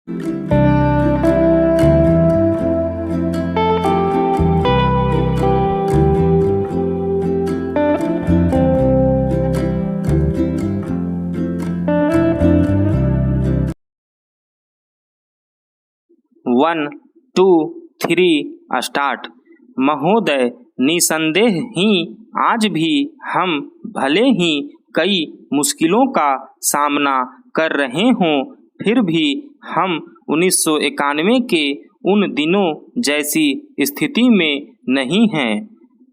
1, 2, 3 start. महोदय, निसंदेह ही आज भी हम भले ही कई मुश्किलों का सामना कर रहे हों, फिर भी हम 1991 के उन दिनों जैसी स्थिति में नहीं हैं।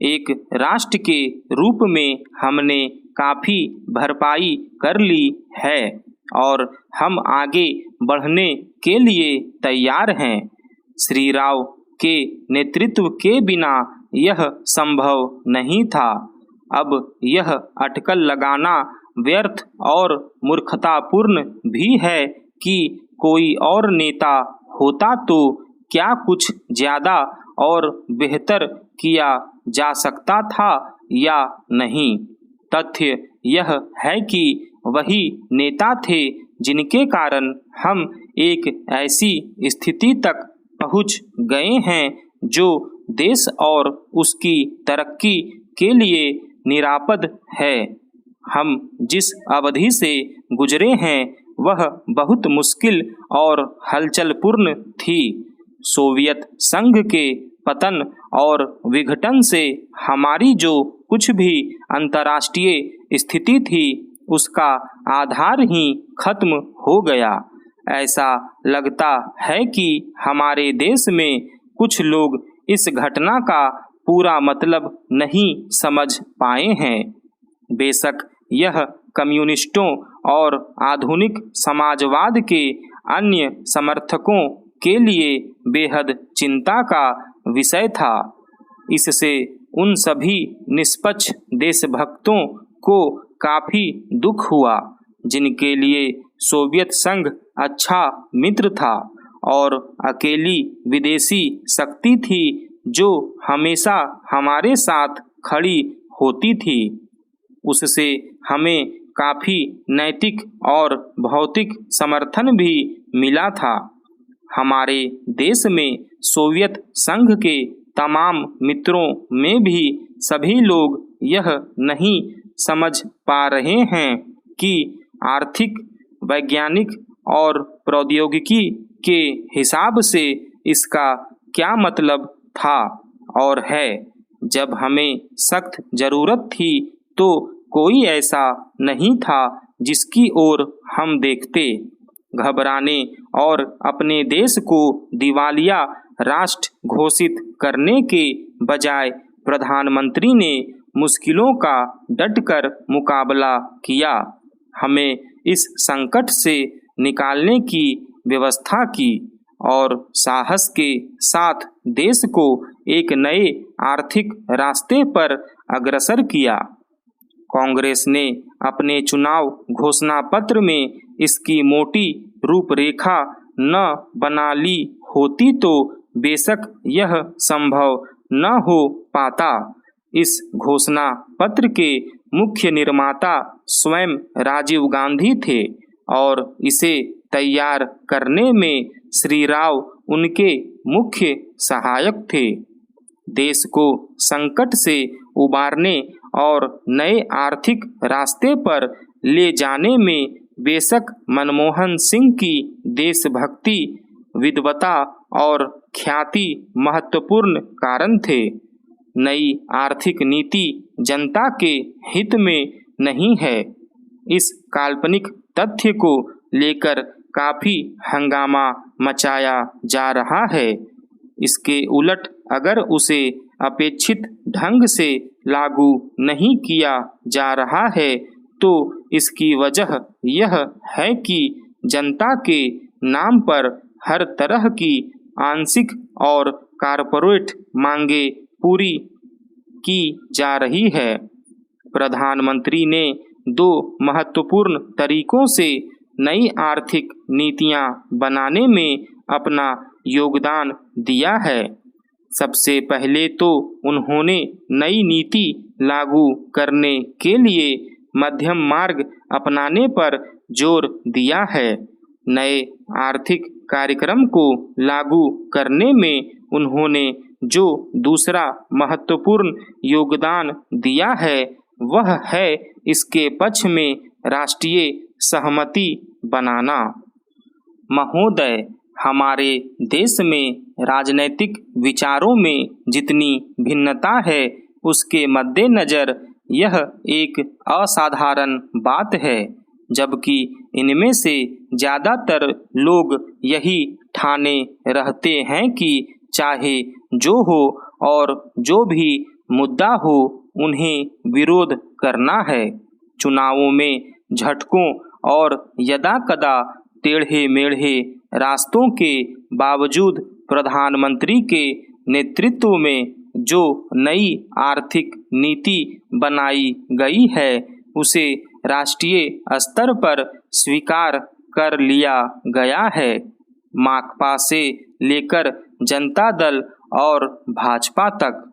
एक राष्ट्र के रूप में हमने काफ़ी भरपाई कर ली है और हम आगे बढ़ने के लिए तैयार हैं। श्री राव के नेतृत्व के बिना यह संभव नहीं था। अब यह अटकल लगाना व्यर्थ और मूर्खतापूर्ण भी है कि कोई और नेता होता तो क्या कुछ ज़्यादा और बेहतर किया जा सकता था या नहीं। तथ्य यह है कि वही नेता थे जिनके कारण हम एक ऐसी स्थिति तक पहुंच गए हैं जो देश और उसकी तरक्की के लिए निरापद है। हम जिस अवधि से गुजरे हैं वह बहुत मुश्किल और हलचलपूर्ण थी। सोवियत संघ के पतन और विघटन से हमारी जो कुछ भी अंतर्राष्ट्रीय स्थिति थी उसका आधार ही खत्म हो गया। ऐसा लगता है कि हमारे देश में कुछ लोग इस घटना का पूरा मतलब नहीं समझ पाए हैं। बेशक यह कम्युनिस्टों और आधुनिक समाजवाद के अन्य समर्थकों के लिए बेहद चिंता का विषय था। इससे उन सभी निष्पक्ष देशभक्तों को काफ़ी दुख हुआ जिनके लिए सोवियत संघ अच्छा मित्र था और अकेली विदेशी शक्ति थी जो हमेशा हमारे साथ खड़ी होती थी। उससे हमें काफ़ी नैतिक और भौतिक समर्थन भी मिला था। हमारे देश में सोवियत संघ के तमाम मित्रों में भी सभी लोग यह नहीं समझ पा रहे हैं कि आर्थिक, वैज्ञानिक और प्रौद्योगिकी के हिसाब से इसका क्या मतलब था और है। जब हमें सख्त ज़रूरत थी तो कोई ऐसा नहीं था जिसकी ओर हम देखते। घबराने और अपने देश को दिवालिया राष्ट्र घोषित करने के बजाय प्रधानमंत्री ने मुश्किलों का डटकर मुकाबला किया, हमें इस संकट से निकालने की व्यवस्था की और साहस के साथ देश को एक नए आर्थिक रास्ते पर अग्रसर किया। कांग्रेस ने अपने चुनाव घोषणा पत्र में इसकी मोटी रूपरेखा न बना ली होती तो बेशक यह संभव न हो पाता। इस घोषणा पत्र के मुख्य निर्माता स्वयं राजीव गांधी थे और इसे तैयार करने में श्री राव उनके मुख्य सहायक थे। देश को संकट से उबारने और नए आर्थिक रास्ते पर ले जाने में बेशक मनमोहन सिंह की देशभक्ति, विद्वता और ख्याति महत्वपूर्ण कारण थे। नई आर्थिक नीति जनता के हित में नहीं है। इस काल्पनिक तथ्य को लेकर काफ़ी हंगामा मचाया जा रहा है। इसके उलट अगर उसे अपेक्षित ढंग से लागू नहीं किया जा रहा है तो इसकी वजह यह है कि जनता के नाम पर हर तरह की आंशिक और कारपोरेट मांगे पूरी की जा रही है। प्रधानमंत्री ने दो महत्वपूर्ण तरीकों से नई आर्थिक नीतियां बनाने में अपना योगदान दिया है। सबसे पहले तो उन्होंने नई नीति लागू करने के लिए मध्यम मार्ग अपनाने पर जोर दिया है। नए आर्थिक कार्यक्रम को लागू करने में उन्होंने जो दूसरा महत्वपूर्ण योगदान दिया है वह है इसके पक्ष में राष्ट्रीय सहमति बनाना। महोदय, हमारे देश में राजनैतिक विचारों में जितनी भिन्नता है उसके मद्देनज़र यह एक असाधारण बात है, जबकि इनमें से ज़्यादातर लोग यही ठाने रहते हैं कि चाहे जो हो और जो भी मुद्दा हो उन्हें विरोध करना है। चुनावों में झटकों और यदाकदा टेढ़े मेढ़े रास्तों के बावजूद प्रधानमंत्री के नेतृत्व में जो नई आर्थिक नीति बनाई गई है उसे राष्ट्रीय स्तर पर स्वीकार कर लिया गया है। माकपा से लेकर जनता दल और भाजपा तक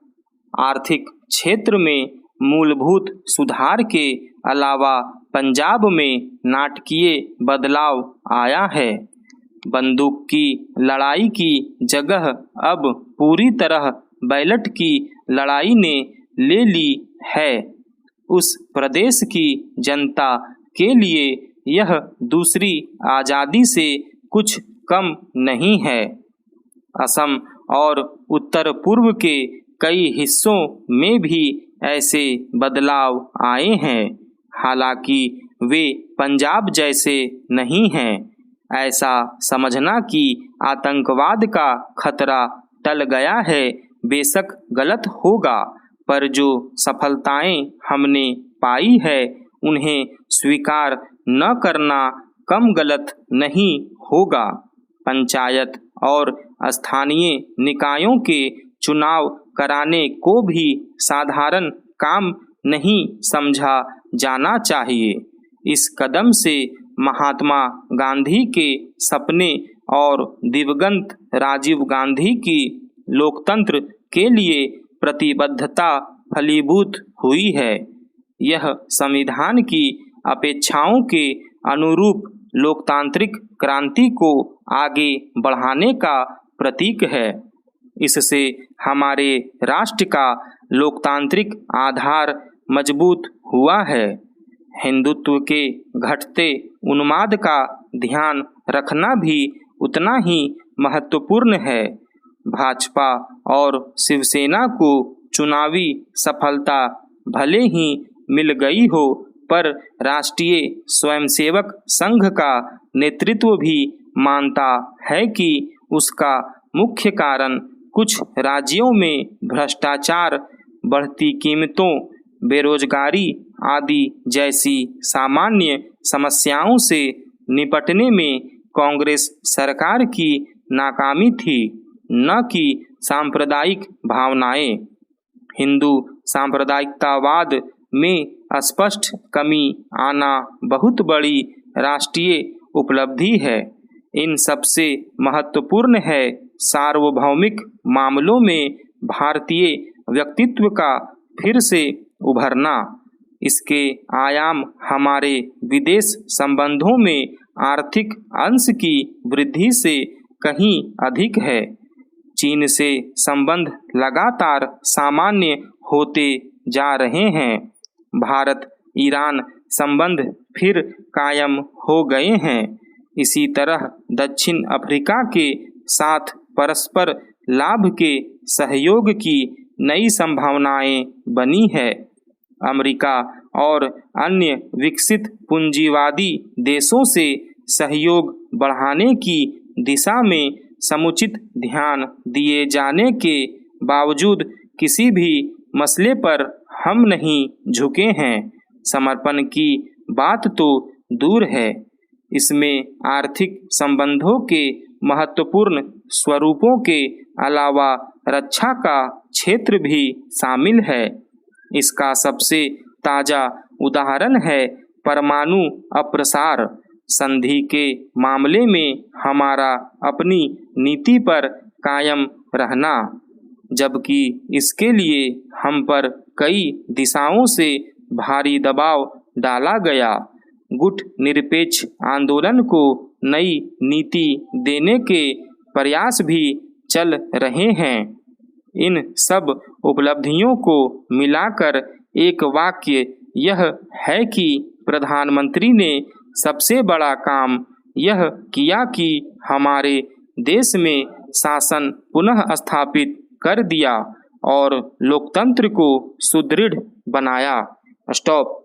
आर्थिक क्षेत्र में मूलभूत सुधार के अलावा पंजाब में नाटकीय बदलाव आया है। बंदूक की लड़ाई की जगह अब पूरी तरह बैलेट की लड़ाई ने ले ली है। उस प्रदेश की जनता के लिए यह दूसरी आज़ादी से कुछ कम नहीं है। असम और उत्तर पूर्व के कई हिस्सों में भी ऐसे बदलाव आए हैं, हालांकि वे पंजाब जैसे नहीं हैं। ऐसा समझना कि आतंकवाद का खतरा टल गया है बेशक गलत होगा, पर जो सफलताएं हमने पाई है उन्हें स्वीकार न करना कम गलत नहीं होगा। पंचायत और स्थानीय निकायों के चुनाव कराने को भी साधारण काम नहीं समझा जाना चाहिए। इस कदम से महात्मा गांधी के सपने और दिवंगत राजीव गांधी की लोकतंत्र के लिए प्रतिबद्धता फलीभूत हुई है। यह संविधान की अपेक्षाओं के अनुरूप लोकतांत्रिक क्रांति को आगे बढ़ाने का प्रतीक है। इससे हमारे राष्ट्र का लोकतांत्रिक आधार मजबूत हुआ है। हिंदुत्व के घटते उन्माद का ध्यान रखना भी उतना ही महत्वपूर्ण है। भाजपा और शिवसेना को चुनावी सफलता भले ही मिल गई हो, पर राष्ट्रीय स्वयंसेवक संघ का नेतृत्व भी मानता है कि उसका मुख्य कारण कुछ राज्यों में भ्रष्टाचार, बढ़ती कीमतों, बेरोजगारी आदि जैसी सामान्य समस्याओं से निपटने में कांग्रेस सरकार की नाकामी थी, न कि सांप्रदायिक भावनाएं। हिंदू सांप्रदायिकतावाद में स्पष्ट कमी आना बहुत बड़ी राष्ट्रीय उपलब्धि है। इन सबसे महत्वपूर्ण है सार्वभौमिक मामलों में भारतीय व्यक्तित्व का फिर से उभरना। इसके आयाम हमारे विदेश संबंधों में आर्थिक अंश की वृद्धि से कहीं अधिक है। चीन से संबंध लगातार सामान्य होते जा रहे हैं। भारत ईरान संबंध फिर कायम हो गए हैं। इसी तरह दक्षिण अफ्रीका के साथ परस्पर लाभ के सहयोग की नई संभावनाएं बनी है। अमेरिका और अन्य विकसित पूंजीवादी देशों से सहयोग बढ़ाने की दिशा में समुचित ध्यान दिए जाने के बावजूद किसी भी मसले पर हम नहीं झुके हैं। समर्पण की बात तो दूर है, इसमें आर्थिक संबंधों के महत्वपूर्ण स्वरूपों के अलावा रक्षा का क्षेत्र भी शामिल है। इसका सबसे ताज़ा उदाहरण है परमाणु अप्रसार संधि के मामले में हमारा अपनी नीति पर कायम रहना, जबकि इसके लिए हम पर कई दिशाओं से भारी दबाव डाला गया। गुट निरपेक्ष आंदोलन को नई नीति देने के प्रयास भी चल रहे हैं। इन सब उपलब्धियों को मिलाकर एक वाक्य यह है कि प्रधानमंत्री ने सबसे बड़ा काम यह किया कि हमारे देश में शासन पुनः स्थापित कर दिया और लोकतंत्र को सुदृढ़ बनाया। स्टॉप।